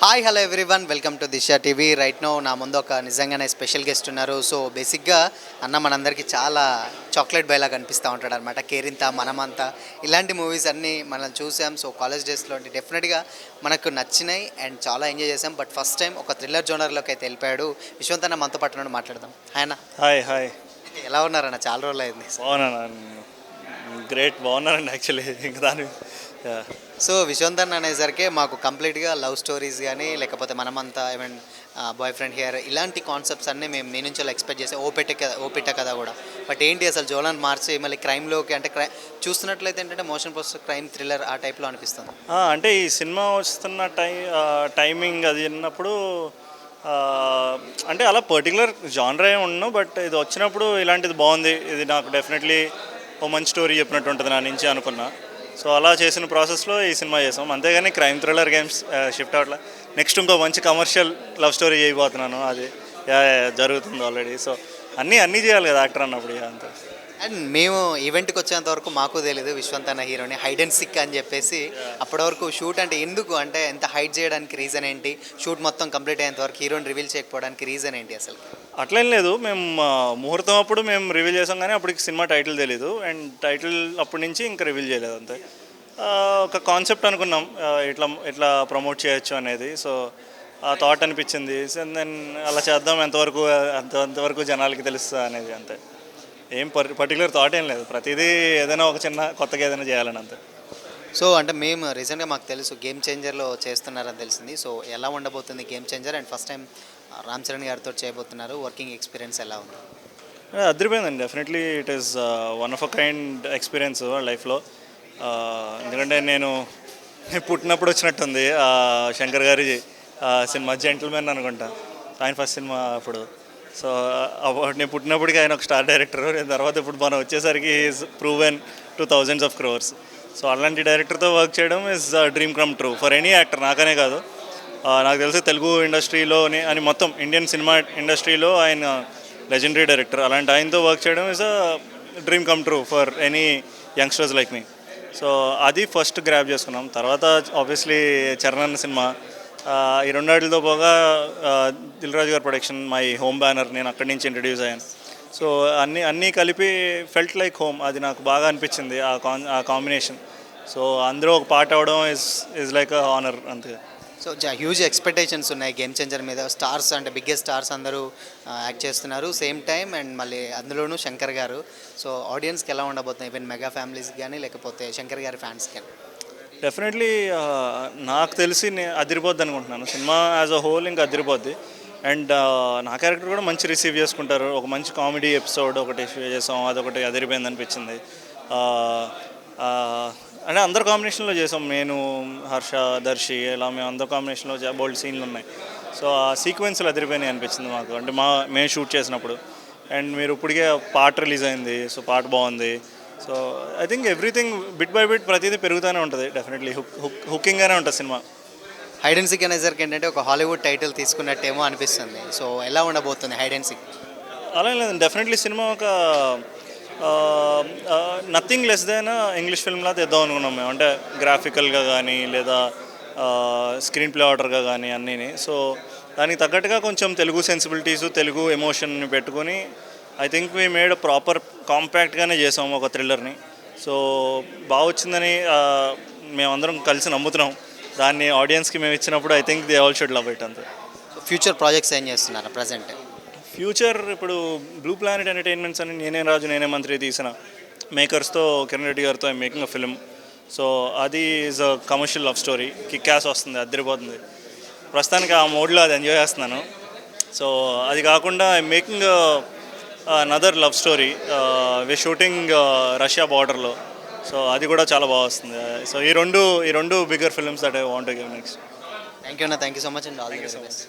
Hi hello everyone welcome to Disha TV. Right no నా ముందు ఒక నిజంగానే స్పెషల్ గెస్ట్ ఉన్నారు. సో బేసిక్గా అన్న మనందరికీ చాలా చాక్లెట్ బాయ్ లాగా కనిపిస్తూ ఉంటాడు అనమాట. కేరింత మనమంతా ఇలాంటి మూవీస్ అన్నీ మనం చూసాం. సో కాలేజ్ డేస్లో డెఫినెట్గా మనకు నచ్చినాయి అండ్ చాలా ఎంజాయ్ చేసాం. బట్ ఫస్ట్ టైం ఒక థ్రిల్లర్ జోనర్లోకి అయితే వెళ్ళిపోయాడు. విశ్వంత్ అన్న మనతో పాటు నుండి మాట్లాడదాం. ఆయన హాయ్ హాయ్ ఎలా ఉన్నారన్న? చాలా రోజులు అయింది. బాగున్నాను, గ్రేట్, బాగున్నానండి యాక్చువల్లీ. ఇంకా దాని సో విశ్వంత్ అన్న అనేసరికి మాకు కంప్లీట్గా లవ్ స్టోరీస్ కానీ లేకపోతే మనమంతా I mean boy friend here ఇలాంటి కాన్సెప్ట్స్ అన్నీ మేము మీ నుంచి ఎక్స్పెక్ట్ చేసాం. ఓపెట్ట కథ కూడా. బట్ ఏంటి అసలు జోలన్ మార్చి మళ్ళీ క్రైమ్లోకి అంటే చూస్తున్నట్లయితే ఏంటంటే మోషన్ పోస్టర్ క్రైమ్ థ్రిల్లర్ ఆ టైప్లో అనిపిస్తుంది. అంటే ఈ సినిమా వస్తున్న టైమింగ్ అది ఉన్నప్పుడు అంటే అలా పర్టికులర్ జానర్ ఏమి ఉండను. బట్ ఇది వచ్చినప్పుడు ఇలాంటిది బాగుంది, ఇది నాకు డెఫినెట్లీ ఓ మంచి స్టోరీ చెప్పినట్టు ఉంటుంది నా నుంచి అనుకున్నా. సో అలా చేసిన ప్రాసెస్లో ఈ సినిమా చేసాం. అంతేగాని క్రైమ్ థ్రిల్లర్ గేమ్స్ షిఫ్ట్ అవట్లా. నెక్స్ట్ ఇంకో మంచి కమర్షియల్ లవ్ స్టోరీ చేయబోతున్నాను, అది జరుగుతుంది ఆల్రెడీ. సో అన్నీ చేయాలి కదా యాక్టర్ అన్నప్పుడు అంతా. అండ్ మేము ఈవెంట్కి వచ్చేంత వరకు మాకు తెలియదు విశ్వంత్ అన్న హీరోని హైడ్ అండ్ సిక్ అని చెప్పేసి. అప్పటి వరకు షూట్ అంటే ఎందుకు అంటే ఎంత హైడ్ చేయడానికి రీజన్ ఏంటి? షూట్ మొత్తం కంప్లీట్ అయ్యేంత వరకు హీరోని రివీల్ చేయకపోవడానికి రీజన్ ఏంటి అసలు? అట్లేం లేదు, మేము ముహూర్తం అప్పుడు మేము రివీల్ చేసాం, కానీ అప్పటికి సినిమా టైటిల్ తెలీదు. అండ్ టైటిల్ అప్పటి నుంచి ఇంకా రివీల్ చేయలేదు అంతే. ఒక కాన్సెప్ట్ అనుకున్నాం ఇట్లా ప్రమోట్ చేయొచ్చు అనేది. సో ఆ థాట్ అనిపించింది. సో దెన్ అలా చేద్దాం, అంతవరకు జనాలకి తెలుస్తా అనేది అంతే. ఏం పర్టికులర్ థాట్ ఏం లేదు, ప్రతిదీ ఏదైనా ఒక చిన్న కొత్తగా ఏదైనా చేయాలని అంతే. సో అంటే మేము రీసెంట్గా మాకు తెలుసు గేమ్ చేంజర్లో చేస్తున్నారని తెలిసింది. సో ఎలా ఉండబోతుంది game changer? And first time Ram Charan గారితో చేయబోతున్నారు. వర్కింగ్ ఎక్స్పీరియన్స్ ఎలా ఉంది? అదిరిపోయిందండి, definitely it is one of a kind experience లైఫ్లో. ఎందుకంటే నేను పుట్టినప్పుడు వచ్చినట్టుంది శంకర్ గారి సినిమా జెంటిల్మెన్ అనుకుంటా, ఆయన ఫస్ట్ సినిమా అప్పుడు. సో నేను పుట్టినప్పటికీ ఆయన ఒక స్టార్ డైరెక్టర్. తర్వాత ఇప్పుడు మనం వచ్చేసరికి is proven two thousands of crores. So అలాంటి డైరెక్టర్తో వర్క్ చేయడం is dream come true for any actor, నాకనే కాదు. నాకు తెలిసి తెలుగు ఇండస్ట్రీలోని అని మొత్తం ఇండియన్ సినిమా ఇండస్ట్రీలో ఆయన లెజెండరీ డైరెక్టర్. అలాంటి ఆయనతో వర్క్ చేయడం is a dream come true for any youngsters like me. So అది ఫస్ట్ గ్రాప్ చేసుకున్నాం. తర్వాత ఆబ్వియస్లీ చరణ్ సినిమా, ఈ రెండాటితో పోగా దిల్ రాజు గారి ప్రొడక్షన్, మై హోమ్ బ్యానర్, నేను అక్కడి నుంచి ఇంట్రడ్యూస్ అయ్యాను. సో అన్నీ కలిపి ఫెల్ట్ లైక్ హోమ్. అది నాకు బాగా అనిపించింది ఆ కాంబినేషన్. సో అందరూ ఒక పార్ట్ అవ్వడం ఇస్ లైక్ అ హానర్ అంతే. సో హ్యూజ్ ఎక్స్పెక్టేషన్స్ ఉన్నాయి గేమ్ చేంజర్ మీద. స్టార్స్ అంటే బిగ్గెస్ట్ స్టార్స్ అందరూ యాక్ట్ చేస్తున్నారు సేమ్ టైం. అండ్ మళ్ళీ అందులోనూ శంకర్ గారు. సో ఆడియన్స్కి ఎలా ఉండబోతుంది? ఈవెన్ మెగా ఫ్యామిలీస్కి కానీ లేకపోతే శంకర్ గారి ఫ్యాన్స్కి కానీ? డెఫినెట్లీ నాకు తెలిసి నేను అదిరిపోద్ది అనుకుంటున్నాను. సినిమా యాజ్ అ హోల్ ఇంకా అదిరిపోద్ది. అండ్ నా క్యారెక్టర్ కూడా మంచి రిసీవ్ చేసుకుంటారు. ఒక మంచి కామెడీ ఎపిసోడ్ ఒకటి చేసాం, అదొకటి అదిరిపోయింది అనిపించింది. అంటే అందరు కాంబినేషన్లో చేసాం, నేను, హర్ష, దర్శి, ఇలా మేము అందరు కాంబినేషన్లో బోల్డ్ సీన్లు ఉన్నాయి. సో ఆ సీక్వెన్స్లు అదిరిపోయినాయి అనిపించింది మాకు, అంటే మేము షూట్ చేసినప్పుడు. అండ్ మీరు ఇప్పటికే పాట రిలీజ్ అయింది, సో పాట బాగుంది. So I think everything bit by bit ప్రతిదీ పెరుగుతూనే ఉంటుంది. డెఫినెట్లీ హుకింగ్గానే ఉంటుంది సినిమా. హైడ్ అండ్ సిక్ అనేసరికి ఏంటంటే ఒక హాలీవుడ్ టైటిల్ తీసుకున్నట్టేమో అనిపిస్తుంది. సో ఎలా ఉండబోతుంది హైడ్ అండ్ సిక్? అలా లేదు, డెఫినెట్లీ సినిమా ఒక నథింగ్ లెస్ దెన్ ఇంగ్లీష్ ఫిల్మ్లా తెద్దాం అనుకున్నాం మేము. అంటే గ్రాఫికల్గా కానీ లేదా స్క్రీన్ ప్లే ఆర్డర్గా కానీ అన్నీ. సో దానికి తగ్గట్టుగా కొంచెం తెలుగు సెన్సిబిలిటీసు, తెలుగు ఎమోషన్ని పెట్టుకొని I think we made proper కాంపాక్ట్గానే చేసాము ఒక థ్రిల్లర్ని. సో బాగా వచ్చిందని మేమందరం కలిసి నమ్ముతున్నాం. దాన్ని ఆడియన్స్కి మేము ఇచ్చినప్పుడు I think they all should love it అంతే. ఫ్యూచర్ ప్రాజెక్ట్స్ ఏం చేస్తున్నారు ప్రజెంట్? ఫ్యూచర్ ఇప్పుడు బ్లూ ప్లానెట్ ఎంటర్టైన్మెంట్స్ అని నేనే రాజు నేనే మంత్రి తీసిన మేకర్స్తో, కిరణ్ రెడ్డి గారితో I making a film. So అది is a commercial love story. Kickass వస్తుంది, అదిరిపోతుంది. ప్రస్తుతానికి ఆ మోడ్లో అది ఎంజాయ్ చేస్తున్నాను. సో అది కాకుండా I making another love story. We shooting Russia బార్డర్లో. సో అది కూడా చాలా బాగా వస్తుంది. సో ఈ రెండు bigger films that I want to give next. Thank you అన్న, thank you so much and all the best.